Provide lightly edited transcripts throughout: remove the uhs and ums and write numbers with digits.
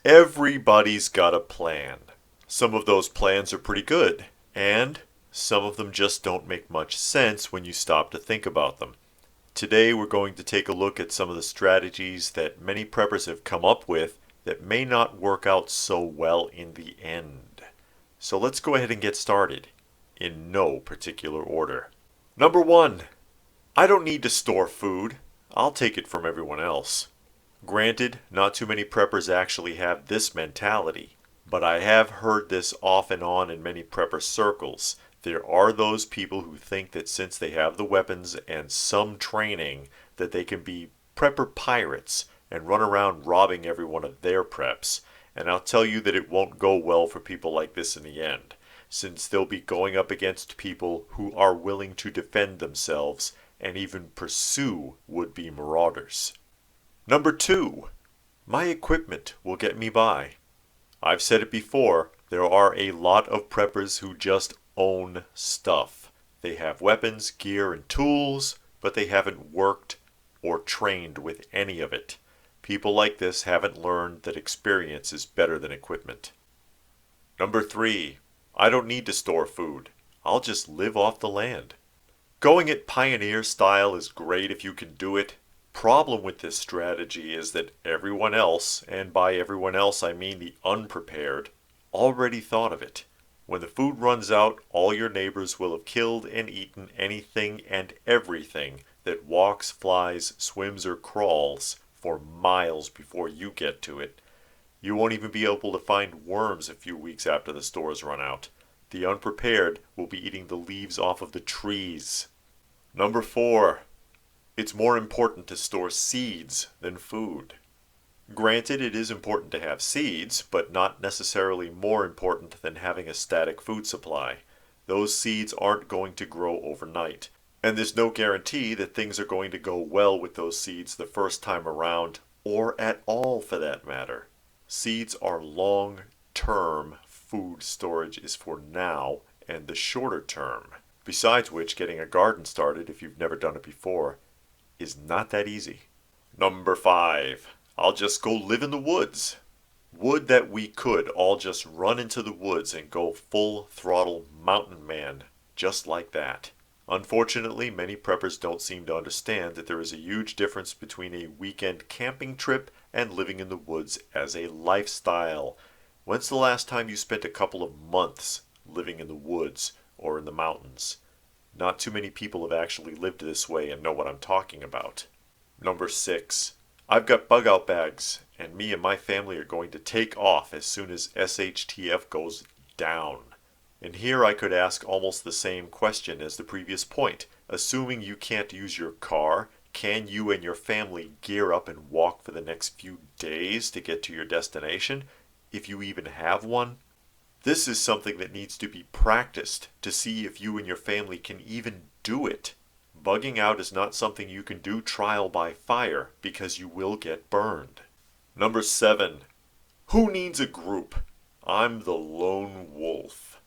Everybody's got a plan. Some of those plans are pretty good, and some of them just don't make much sense when you stop to think about them. Today we're going to take a look at some of the strategies that many preppers have come up with that may not work out so well in the end. So let's go ahead and get started, in no particular order. Number 1. I don't need to store food. I'll take it from everyone else. Granted, not too many preppers actually have this mentality, but I have heard this off and on in many prepper circles. There are those people who think that since they have the weapons and some training, that they can be prepper pirates and run around robbing every one of their preps. And I'll tell you that it won't go well for people like this in the end, since they'll be going up against people who are willing to defend themselves and even pursue would-be marauders. Number 2. My equipment will get me by. I've said it before, there are a lot of preppers who just own stuff. They have weapons, gear, and tools, but they haven't worked or trained with any of it. People like this haven't learned that experience is better than equipment. Number 3. I don't need to store food. I'll just live off the land. Going it pioneer style is great if you can do it. Problem with this strategy is that everyone else, and by everyone else I mean the unprepared, already thought of it. When the food runs out, all your neighbors will have killed and eaten anything and everything that walks, flies, swims, or crawls for miles before you get to it. You won't even be able to find worms a few weeks after the stores run out. The unprepared will be eating the leaves off of the trees. Number 4. It's more important to store seeds than food. Granted, it is important to have seeds, but not necessarily more important than having a static food supply. Those seeds aren't going to grow overnight, and there's no guarantee that things are going to go well with those seeds the first time around, or at all for that matter. Seeds are long-term. Food storage is for now and the shorter term. Besides which, getting a garden started, if you've never done it before, is not that easy. Number 5. I'll just go live in the woods. Would that we could all just run into the woods and go full throttle mountain man, just like that. Unfortunately, many preppers don't seem to understand that there is a huge difference between a weekend camping trip and living in the woods as a lifestyle. When's the last time you spent a couple of months living in the woods or in the mountains? Not too many people have actually lived this way and know what I'm talking about. Number 6. I've got bug out bags, and me and my family are going to take off as soon as SHTF goes down. And here I could ask almost the same question as the previous point. Assuming you can't use your car, can you and your family gear up and walk for the next few days to get to your destination, if you even have one? This is something that needs to be practiced to see if you and your family can even do it. Bugging out is not something you can do trial by fire because you will get burned. Number 7. Who needs a group? I'm the lone wolf.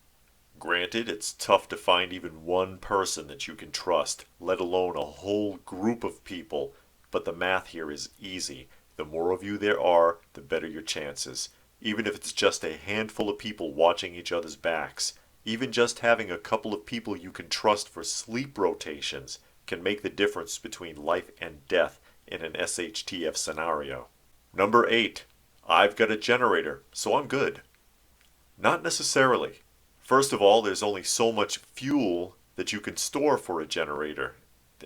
Granted, it's tough to find even one person that you can trust, let alone a whole group of people, but the math here is easy. The more of you there are, the better your chances. Even if it's just a handful of people watching each other's backs, even just having a couple of people you can trust for sleep rotations can make the difference between life and death in an SHTF scenario. Number 8. I've got a generator, so I'm good. Not necessarily. First of all, there's only so much fuel that you can store for a generator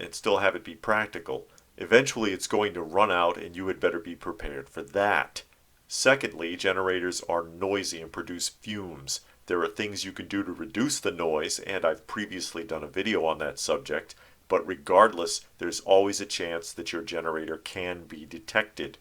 and still have it be practical. Eventually it's going to run out and you had better be prepared for that. Secondly, generators are noisy and produce fumes. There are things you can do to reduce the noise, and I've previously done a video on that subject, but regardless, there's always a chance that your generator can be detected.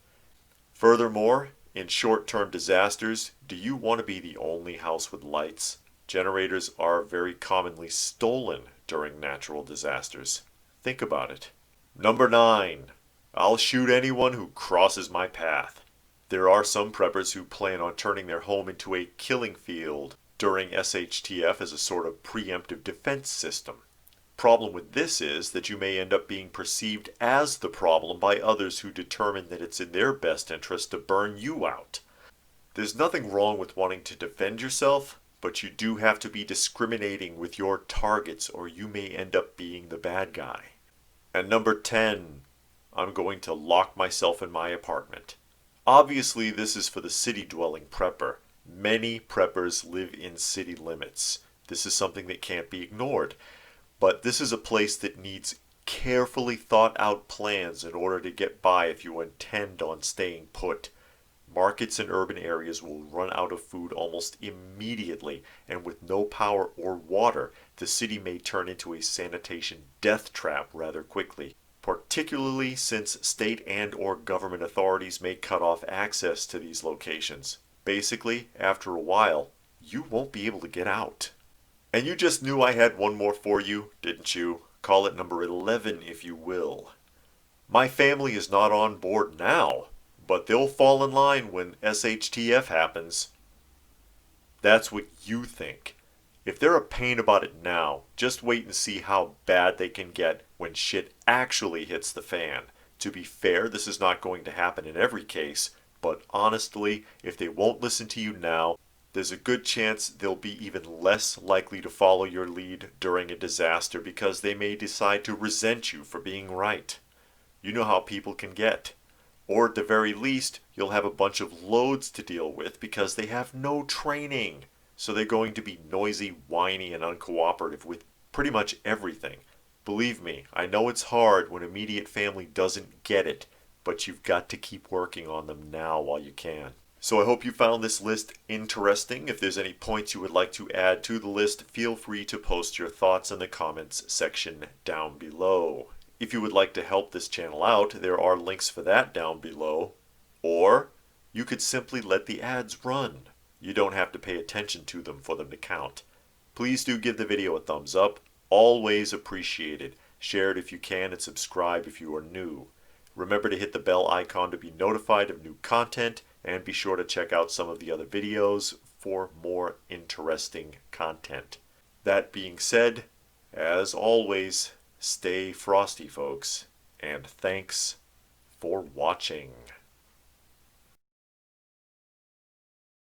Furthermore, in short-term disasters, do you want to be the only house with lights? Generators are very commonly stolen during natural disasters. Think about it. Number 9. I'll shoot anyone who crosses my path. There are some preppers who plan on turning their home into a killing field during SHTF as a sort of preemptive defense system. Problem with this is that you may end up being perceived as the problem by others who determine that it's in their best interest to burn you out. There's nothing wrong with wanting to defend yourself, but you do have to be discriminating with your targets or you may end up being the bad guy. And number 10, I'm going to lock myself in my apartment. Obviously, this is for the city-dwelling prepper. Many preppers live in city limits. This is something that can't be ignored. But this is a place that needs carefully thought out plans in order to get by if you intend on staying put. Markets in urban areas will run out of food almost immediately, and with no power or water, the city may turn into a sanitation death trap rather quickly, particularly since state and or government authorities may cut off access to these locations. Basically, after a while, you won't be able to get out. And you just knew I had one more for you, didn't you? Call it number 11 if you will. My family is not on board now, but they'll fall in line when SHTF happens. That's what you think. If they're a pain about it now, just wait and see how bad they can get when shit actually hits the fan. To be fair, this is not going to happen in every case, but honestly, if they won't listen to you now, there's a good chance they'll be even less likely to follow your lead during a disaster because they may decide to resent you for being right. You know how people can get. Or at the very least, you'll have a bunch of loads to deal with because they have no training. So they're going to be noisy, whiny, and uncooperative with pretty much everything. Believe me, I know it's hard when immediate family doesn't get it, but you've got to keep working on them now while you can. So I hope you found this list interesting. If there's any points you would like to add to the list, feel free to post your thoughts in the comments section down below. If you would like to help this channel out, there are links for that down below. Or you could simply let the ads run. You don't have to pay attention to them for them to count. Please do give the video a thumbs up. Always appreciated. Share it if you can and subscribe if you are new. Remember to hit the bell icon to be notified of new content, and be sure to check out some of the other videos for more interesting content. That being said, as always, stay frosty, folks, and thanks for watching.